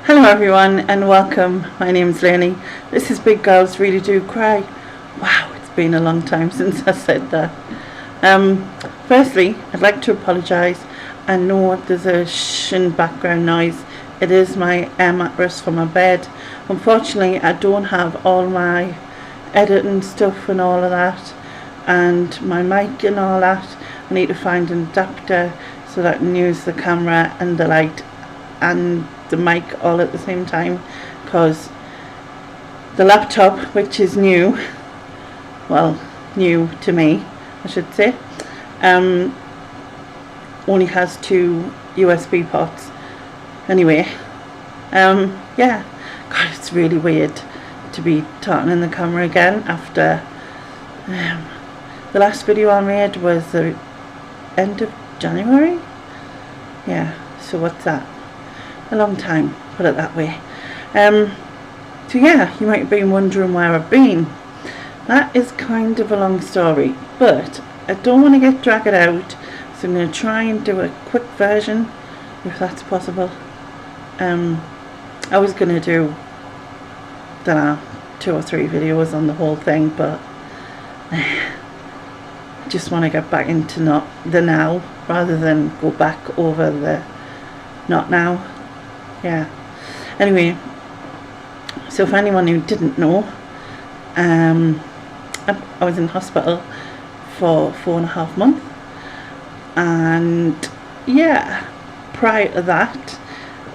Hello everyone and welcome. My name's Lainey. This is Big Girls Really Do Cry. Wow, it's been a long time since I said that. Firstly, I'd like to apologise. I know there's a shing background noise. It is my air mattress for my bed. Unfortunately, I don't have all my editing stuff and all of that, and my mic and all that. I need to find an adapter so that I can use the camera and the light and the mic all at the same time, because the laptop, which is new to me I should say, only has 2 USB ports anyway. Yeah, God, it's really weird to be talking in the camera again after the last video I made was the end of January. Yeah, so what's that? A long time, put it that way. So yeah, you might have been wondering where I've been. That is kind of a long story, but I don't want to get dragged out, so I'm going to try and do a quick version, if that's possible. I was going to do, don't know, 2 or 3 videos on the whole thing, but I just want to get back into the now, rather than go back over the not now. Yeah. Anyway, so for anyone who didn't know, I was in hospital for 4.5 months, and yeah, prior to that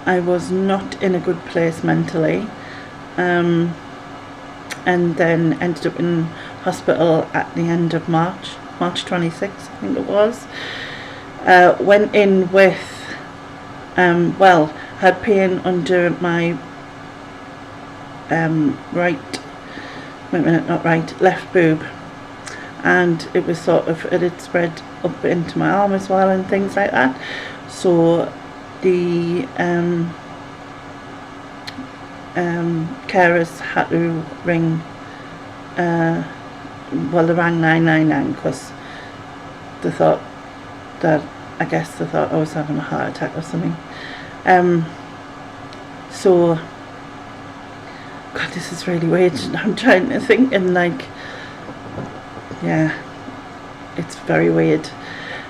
I was not in a good place mentally, and then ended up in hospital at the end of March 26th, I think it was. Went in with had pain under my left boob, and it was it had spread up into my arm as well and things like that. So the carers had to ring, they rang 999 because they thought I was having a heart attack or something. So, God, this is really weird. I'm trying to think, and yeah, it's very weird.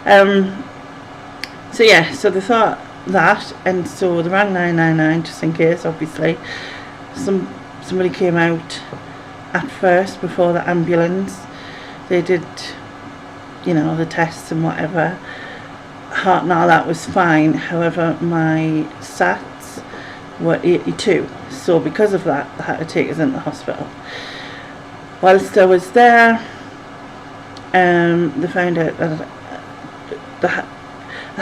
So yeah, so they thought that, and so they rang 999 just in case. Obviously, somebody came out at first before the ambulance. They did, the tests and whatever. Heart and all that was fine. However, my SATs were 82, so because of that they had to take us into the hospital. Whilst I was there, they found out that they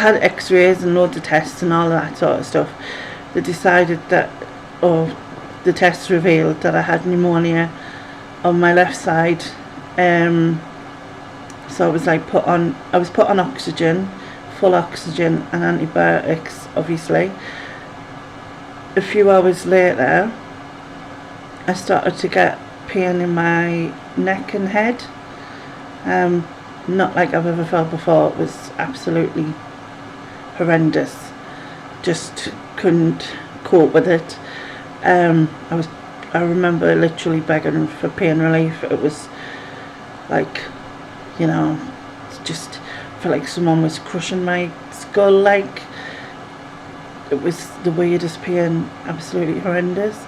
had x-rays and loads of tests and all that sort of stuff. They decided that, the tests revealed that I had pneumonia on my left side. So I was put on oxygen, full oxygen and antibiotics, obviously. A few hours later I started to get pain in my neck and head, not like I've ever felt before. It was absolutely horrendous, just couldn't cope with it. I remember literally begging for pain relief. It was just felt like someone was crushing my skull. It was the weirdest pain, absolutely horrendous.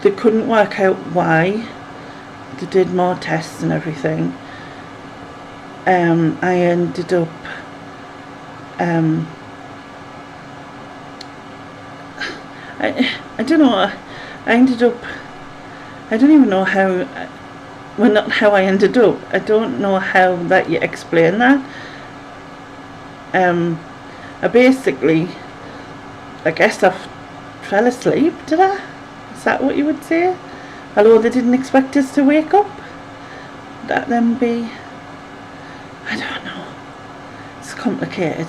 They couldn't work out why. They did more tests and everything. I ended up I don't know. I don't even know how. Well, not how I ended up. I don't know how that you explain that. I basically, I guess I fell asleep, did I? Is that what you would say? Although they didn't expect us to wake up. Would that then be? I don't know. It's complicated.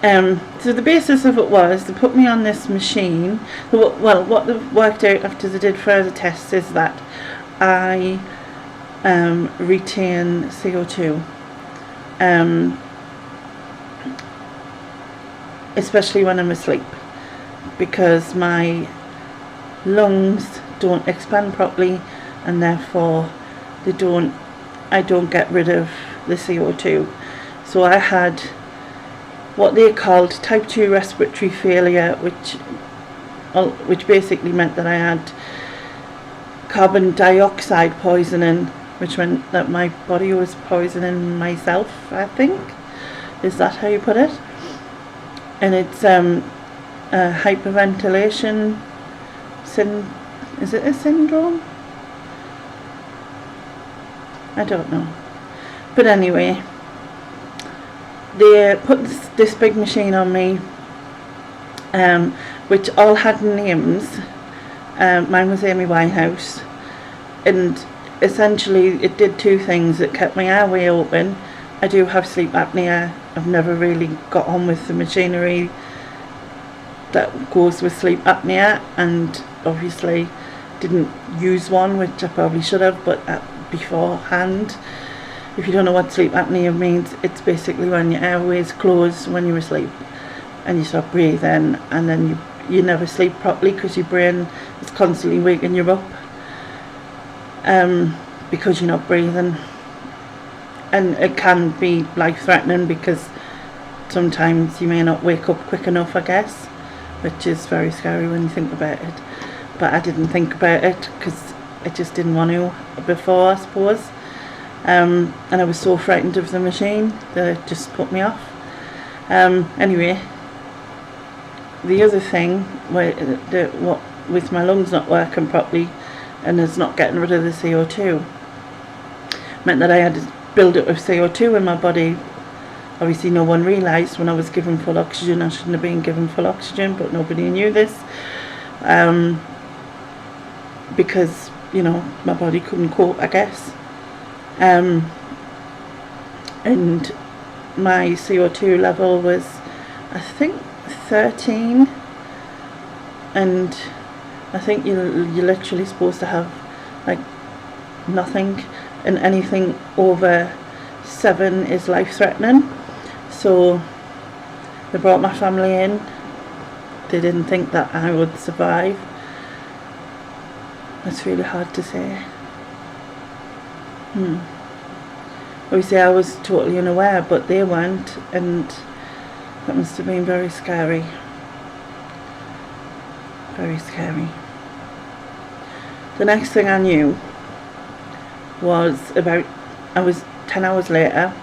So the basis of it was, they put me on this machine. Well, what they worked out after they did further tests is that I retain CO2. especially when I'm asleep, because my lungs don't expand properly, and therefore I don't get rid of the CO2. So I had what they called type 2 respiratory failure, which basically meant that I had carbon dioxide poisoning, which meant that my body was poisoning myself, I think. Is that how you put it? And it's a hyperventilation is it a syndrome? I don't know. But anyway, they put this big machine on me, which all had names. Mine was Amy Winehouse, and essentially it did two things. It kept my airway open. I do have sleep apnea. I've never really got on with the machinery that goes with sleep apnea, and obviously didn't use one, which I probably should have, but beforehand. If you don't know what sleep apnea means, it's basically when your airways close when you're asleep and you stop breathing, and then you never sleep properly because your brain is constantly waking you up because you're not breathing. And it can be life-threatening because sometimes you may not wake up quick enough, I guess, which is very scary when you think about it. But I didn't think about it because I just didn't want to before, I suppose. And I was so frightened of the machine that it just put me off. Anyway, the other thing with my lungs not working properly and it's not getting rid of the CO2 meant that I had to build up of CO2 in my body. Obviously no one realised when I was given full oxygen. I shouldn't have been given full oxygen, but nobody knew this, because, you know, my body couldn't cope, I guess. And my CO2 level was, I think, 13, and I think you're literally supposed to have like nothing, and anything over 7 is life-threatening. So they brought my family in. They didn't think that I would survive. That's really hard to say. Obviously I was totally unaware, but they weren't, and that must have been very scary. Very scary. The next thing I knew was I was 10 hours later.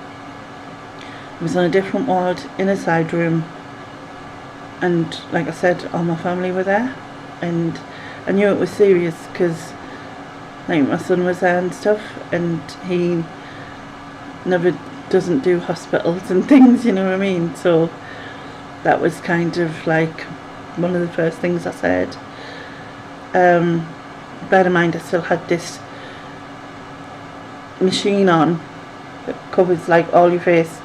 I was on a different ward in a side room, and like I said, all my family were there, and I knew it was serious because like my son was there and stuff, and he never doesn't do hospitals and things, you know what I mean? So that was kind of like one of the first things I said. Bear in mind I still had this machine on that covers like all your face,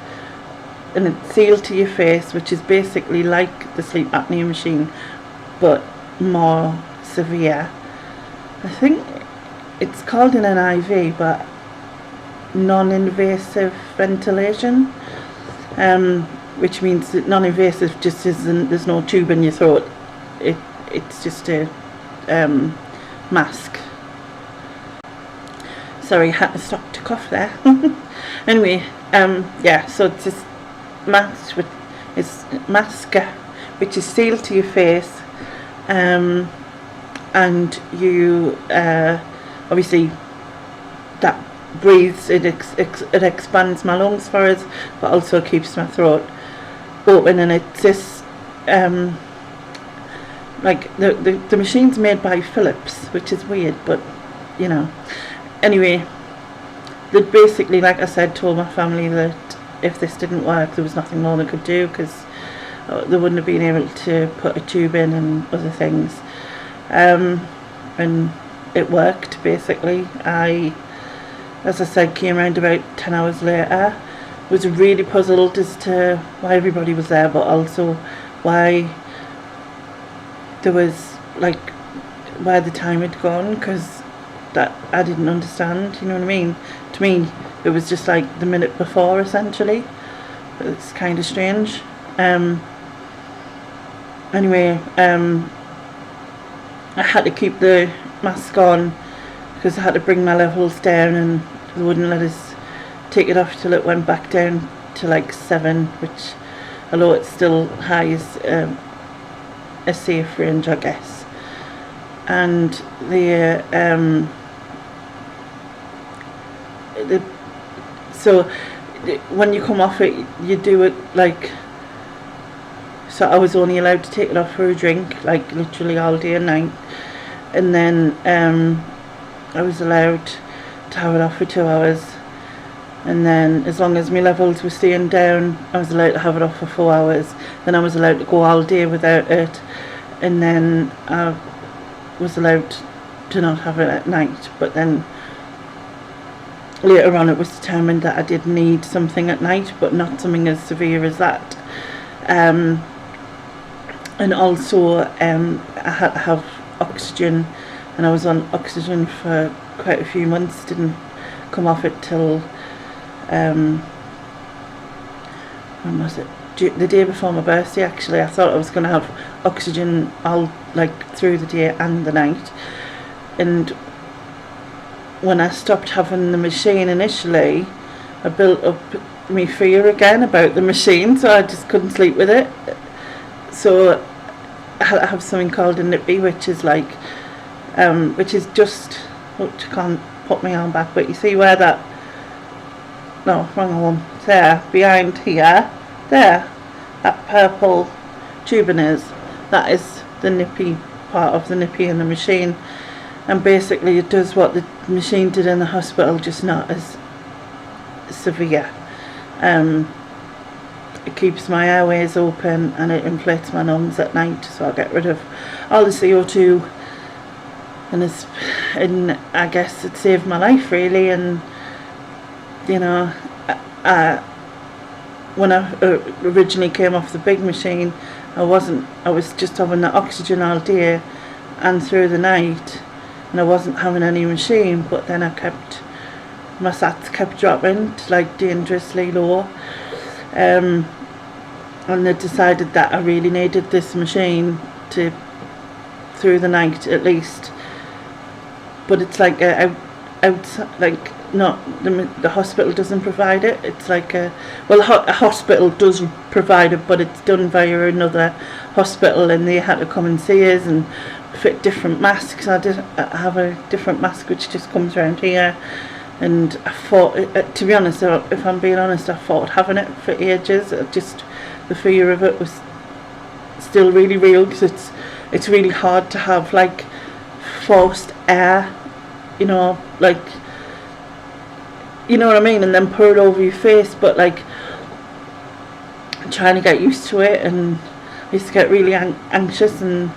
and it's sealed to your face, which is basically like the sleep apnea machine but more severe. I think it's called an NIV, but non-invasive ventilation, which means that non-invasive just isn't, there's no tube in your throat, it's just a mask. Sorry, I had to stop to cough there. Anyway, yeah, so it's this mask which is sealed to your face, and you obviously that breathes, it expands my lungs for us, but also keeps my throat open. And it's this like the machine's made by Philips, which is weird, but you know. Anyway, they basically, like I said, told my family that if this didn't work there was nothing more they could do, because they wouldn't have been able to put a tube in and other things. And it worked basically. I, as I said, came around about 10 hours later. Was really puzzled as to why everybody was there, but also why there was like why the time had gone, because that I didn't understand, you know what I mean? To me it was just like the minute before essentially. It's kind of strange. anyway, I had to keep the mask on because I had to bring my levels down, and they wouldn't let us take it off till it went back down to like 7, which, although it's still high, is a safe range, I guess. And so when you come off it, you do it like, so I was only allowed to take it off for a drink, like literally all day and night, and then I was allowed to have it off for 2 hours, and then as long as my levels were staying down, I was allowed to have it off for 4 hours. Then I was allowed to go all day without it, and then I was allowed to not have it at night. But then later on it was determined that I did need something at night, but not something as severe as that. And also I had to have oxygen, and I was on oxygen for quite a few months, didn't come off it till when was it? The day before my birthday, actually. I thought I was going to have oxygen all like through the day and the night, and when I stopped having the machine initially, I built up my fear again about the machine, so I just couldn't sleep with it. So I have something called a nippy, which is like which is just, which I can't put my arm back, but you see where that, no, wrong one, there, behind here, there, that purple tubing is, that is the nippy part of the nippy in the machine. And basically it does what the machine did in the hospital, just not as severe. It keeps my airways open and it inflates my lungs at night, so I get rid of all the CO2, and I guess it saved my life really. And you know, when I originally came off the big machine, I was just having the oxygen all day and through the night, and I wasn't having any machine. But then my sats kept dropping to like dangerously low, and they decided that I really needed this machine to through the night at least. But it's like like, not the hospital doesn't provide it. It's like a hospital does provide it, but it's done via another hospital, and they had to come and see us and fit different masks. I have a different mask which just comes around here, and I thought, to be honest, if I'm being honest, I thought having it for ages. Just the fear of it was still really real, because it's really hard to have like forced air, you know, like, you know what I mean, and then pour it over your face. But like, I'm trying to get used to it, and I used to get really anxious and,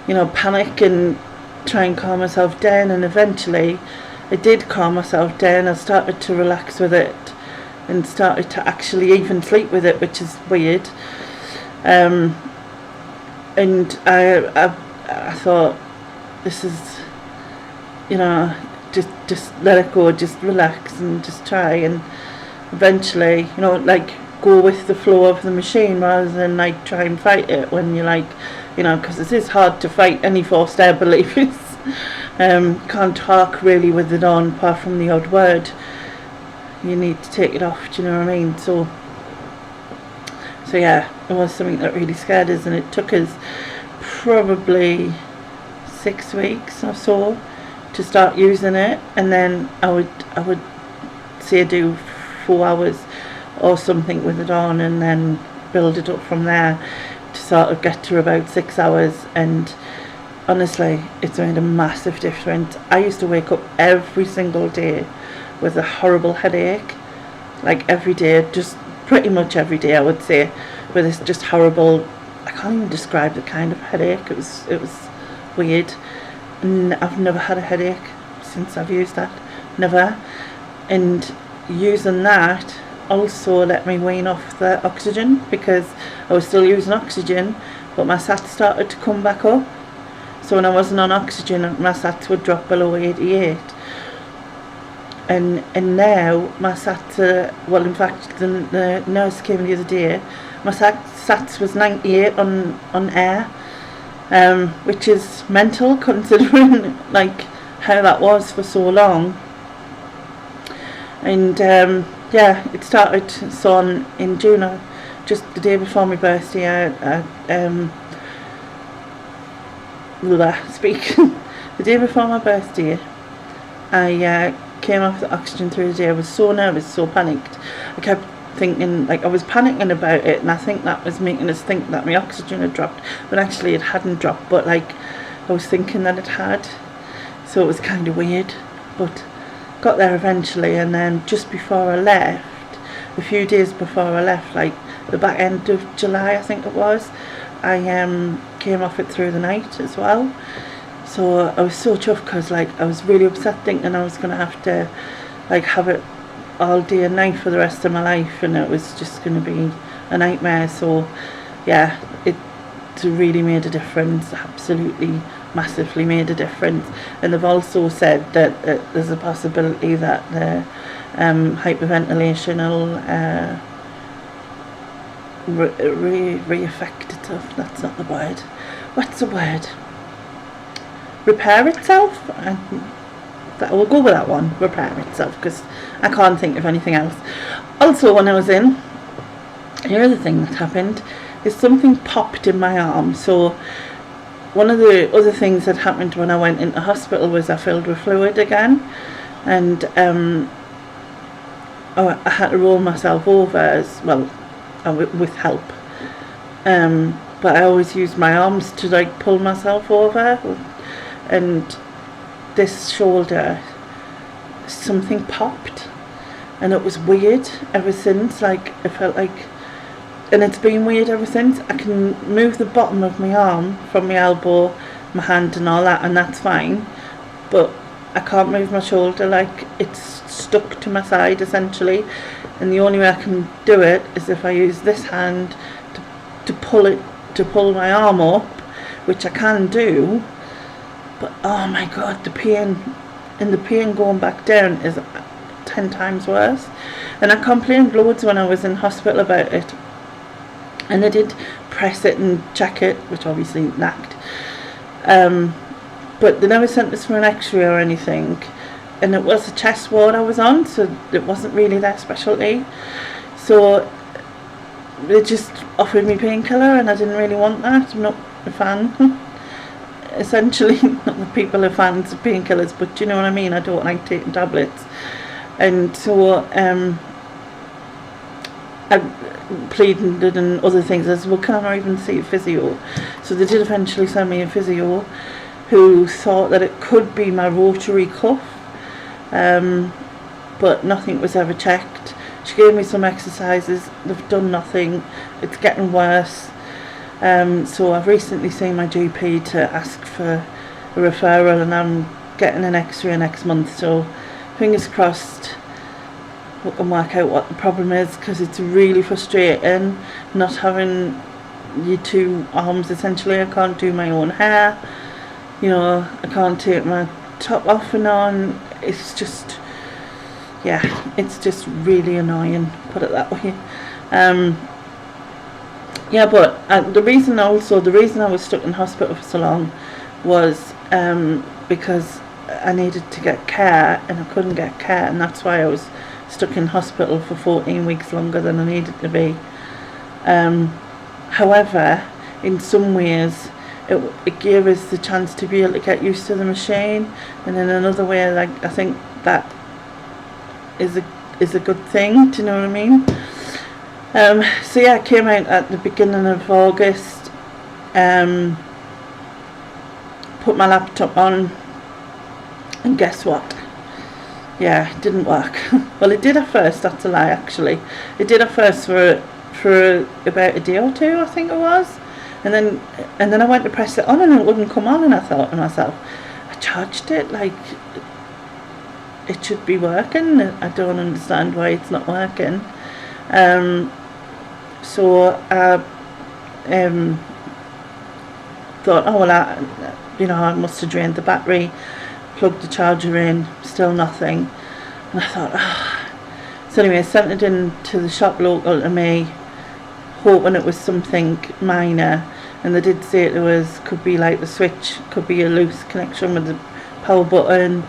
you know, panic and try and calm myself down, and eventually I did calm myself down. I started to relax with it and started to actually even sleep with it, which is weird. And I thought, this is, you know, just let it go, just relax and just try, and eventually, you know, like, go with the flow of the machine rather than like try and fight it when you're like, you know, because it is hard to fight any forced air beliefs. Can't talk really with it on, apart from the odd word. You need to take it off, do you know what I mean? So yeah, it was something that really scared us, and it took us probably 6 weeks or so to start using it. And then I would say do 4 hours or something with it on, and then build it up from there to sort of get to about 6 hours. And honestly, it's made a massive difference. I used to wake up every single day with a horrible headache, like every day, just pretty much every day I would say, with this just horrible, I can't even describe the kind of headache. It was weird. And I've never had a headache since I've used that, never. And using that also let me wean off the oxygen, because I was still using oxygen, but my sats started to come back up. So when I wasn't on oxygen, my sats would drop below 88. and now my SATs are, well, in fact the nurse came the other day, my SATs was 98 on air, which is mental considering like how that was for so long. And yeah, it started so in June, just the day before my birthday. The day before my birthday, I came off the oxygen through the day. I was so nervous, so panicked. I kept thinking, like, I was panicking about it, and I think that was making us think that my oxygen had dropped, but actually it hadn't dropped, but like I was thinking that it had, so it was kind of weird. But got there eventually, and then just before I left, a few days before I left, like the back end of July I think it was, I came off it through the night as well. So I was so chuffed, because like I was really upset thinking I was going to have to like have it all day and night for the rest of my life, and it was just going to be a nightmare. So yeah, it really made a difference, absolutely massively made a difference. And they've also said that there's a possibility that the hyperventilation will re-affect itself. That's not the word. What's the word? Repair itself? We'll go with that one, repair itself, because I can't think of anything else. Also, when I was in, the other thing that happened is something popped in my arm. So one of the other things that happened when I went into hospital was I filled with fluid again, and I had to roll myself over as well, with help, but I always use my arms to like pull myself over. And this shoulder, something popped, and it was weird ever since. Like, I felt like, and it's been weird ever since. I can move the bottom of my arm from my elbow, my hand and all that, and that's fine, but I can't move my shoulder. Like, it's stuck to my side essentially, and the only way I can do it is if I use this hand to pull my arm up, which I can do. But oh my god, the pain going back down is 10 times worse. And I complained loads when I was in hospital about it, and they did press it and check it, which obviously knacked, but they never sent us for an x-ray or anything. And it was a chest ward I was on, so it wasn't really their specialty. So they just offered me painkiller, and I didn't really want that. I'm not a fan. Essentially, not that people are fans of painkillers, but you know what I mean. I don't like taking tablets, and so I pleaded and other things. I said, well, can I even see a physio? So they did eventually send me a physio, who thought that it could be my rotary cuff, but nothing was ever checked. She gave me some exercises. They've done nothing. It's getting worse. So I've recently seen my GP to ask for a referral, and I'm getting an x-ray next month, so fingers crossed we can work out what the problem is, because it's really frustrating not having your two arms essentially. I can't do my own hair, you know, I can't take my top off and on. It's just, yeah, it's just really annoying, put it that way. Yeah, but the reason I was stuck in hospital for so long was because I needed to get care, and I couldn't get care, and that's why I was stuck in hospital for 14 weeks longer than I needed to be. However, in some ways, it gave us the chance to be able to get used to the machine, and in another way, like, I think that is a good thing. Do you know what I mean? So yeah, I came out at the beginning of August, put my laptop on, and guess what? Yeah, it didn't work. Well, it did at first, that's a lie actually. It did at first for about a day or two, I think it was. And then I went to press it on, and it wouldn't come on, and I thought to myself, I charged it, like, it should be working. I don't understand why it's not working. So I thought, oh well, I must have drained the battery, plugged the charger in, still nothing. And I thought, ah. So anyway, I sent it in to the shop local to me, hoping it was something minor, and they did say it was, could be like the switch, could be a loose connection with the power button,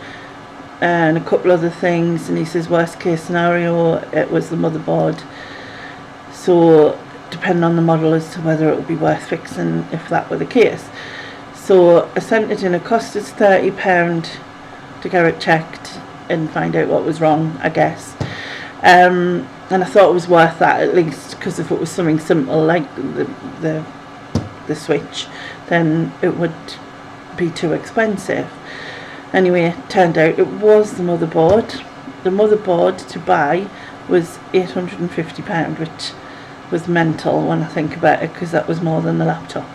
and a couple other things. And he says worst case scenario it was the motherboard, so depending on the model as to whether it would be worth fixing if that were the case. So I sent it in. It cost us £30 to get it checked and find out what was wrong, I guess. And I thought it was worth that, at least, because if it was something simple like the switch, then it would be too expensive. Anyway, it turned out it was the motherboard. The motherboard to buy was £850, which was mental when I think about it, because that was more than the laptop.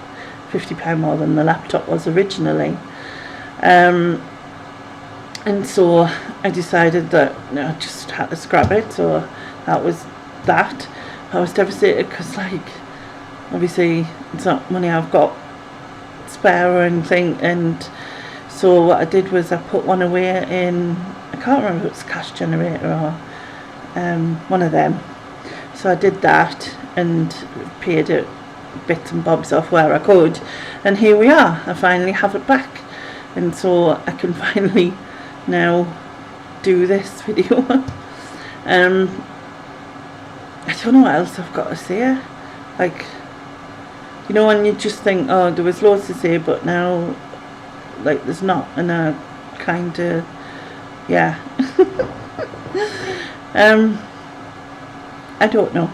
£50 more than the laptop was originally. And so I decided that I just had to scrap it, so that was that. I was devastated because, like, obviously it's not money I've got spare or anything, and so what I did was I put one away in, I can't remember if it was Cash Generator or one of them. So I did that and paid it bits and bobs off where I could, and here we are. I finally have it back, and so I can finally now do this video. I don't know what else I've got to say. Like, you know, when you just think, oh, there was loads to say, but now, like, there's not, and I kind of, yeah. I don't know.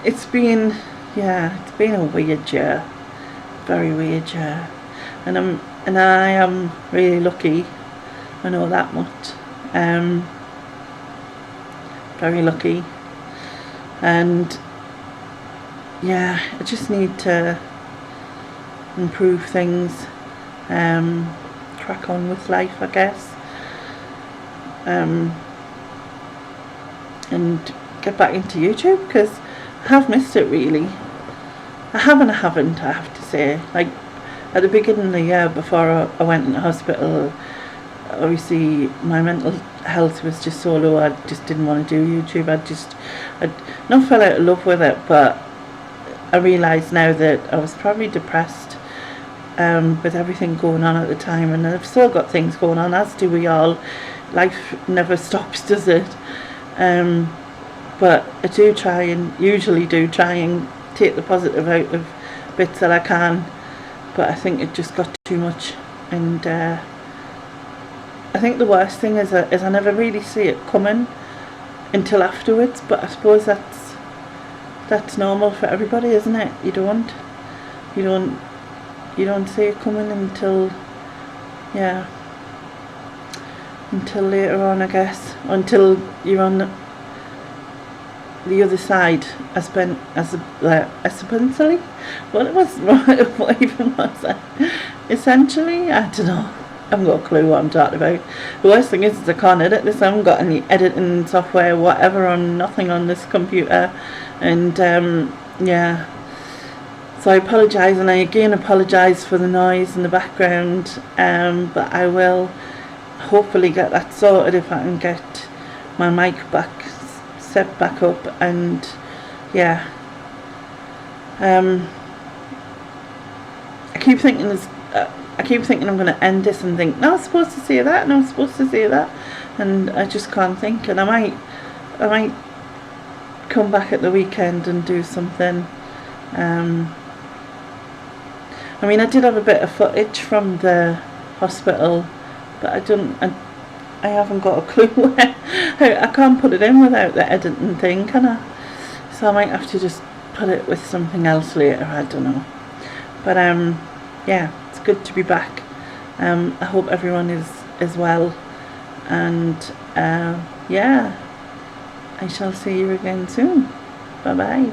It's been, yeah, it's been a weird year, very weird year, and I am really lucky. I know that much. Very lucky, and yeah, I just need to improve things, crack on with life, I guess, and get back into YouTube, because I have missed it really. I haven't, I have to say. Like, at the beginning of the year, before I went into hospital, obviously my mental health was just so low, I just didn't want to do YouTube. I'd not fell out of love with it, but I realise now that I was probably depressed with everything going on at the time, and I've still got things going on, as do we all. Life never stops, does it? But I usually do try and take the positive out of bits that I can, but I think it just got too much, and I think the worst thing is I never really see it coming until afterwards, but I suppose that's normal for everybody, isn't it? You don't see it coming until, yeah, until later on, I guess, until you're on the other side. Essentially, what even was that? Essentially, I don't know. I haven't got a clue what I'm talking about. The worst thing is I can't edit this. I haven't got any editing software, whatever, on nothing on this computer, and yeah. So I apologise, and I again apologise for the noise in the background. But I will hopefully get that sorted if I can get my mic set back up, and yeah. I keep thinking I'm going to end this and think, no, I'm supposed to say that, and I just can't think. And I might come back at the weekend and do something. I mean, I did have a bit of footage from the hospital, but I haven't got a clue where. I can't put it in without the editing thing, can I? So I might have to just put it with something else later, I don't know. But yeah, it's good to be back. I hope everyone is well, and yeah, I shall see you again soon. Bye bye.